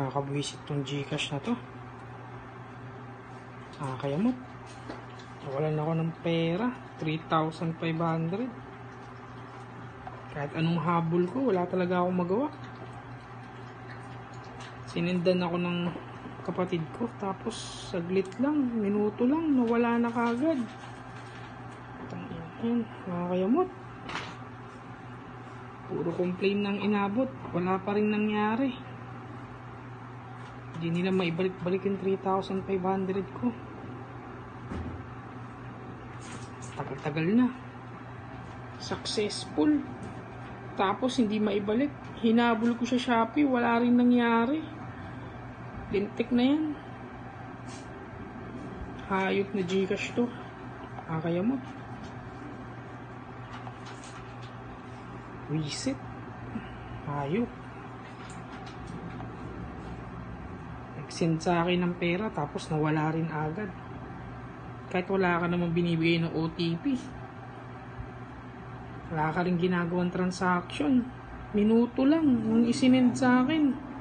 Nakakabwisit tong Gcash na to. Nakakayamot. Nawalan ako ng pera. 3,500. Kahit anong habol ko, wala talaga akong magawa. Sinindan ako ng kapatid ko. Tapos saglit lang, minuto lang, nawala na kagad. Yan, nakakayamot. Puro complain ng inabot. Wala pa rin nangyari. Hindi nila maibalik-balik yung 3,500 ko. Tagal-tagal na. Successful. Tapos hindi maibalik. Hinabol ko sa Shopee. Wala rin nangyari. Lintik na yan. Hayop na Gcash to. Nakakayamot. Reset. Hayop. Nag-send sa akin ng pera tapos nawala rin agad. Kahit wala ka naman binibigay ng OTP. Wala ka rin ginagawang transaction. Minuto lang nung isinend sa akin.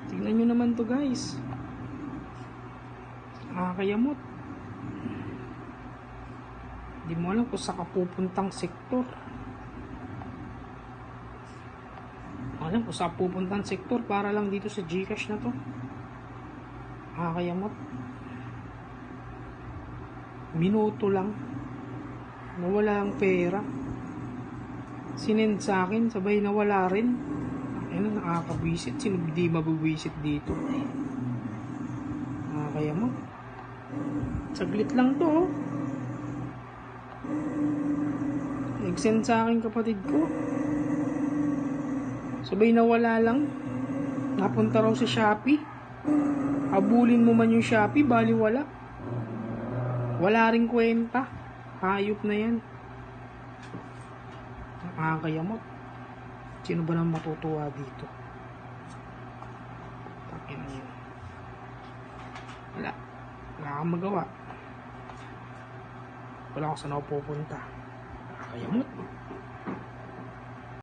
Tignan nyo naman to guys. Nakakayamot. Hindi mo alam kung saan ka pupuntang sektor. Alam kung saan pupuntang sektor para lang dito sa Gcash na to. Nakakayamot. Minuto lang nawala ang pera. Sinend sa akin, sabay nawala rin. Ayun, nakakabwisit. Sino di mabubwisit dito? Nakakayamot. Saglit lang to, oh. Nag-send sa akin kapatid ko, sabay nawala lang. Napunta raw sa Shopee. Habulin mo man yung Shopee, bali wala. Wala rin kwenta. Hayop na yan. Nakakayamot. Sino ba nang matutuwa dito? Takin na yun. Wala. Wala kang magawa. Wala kung saan ako pupunta. Nakakayamot.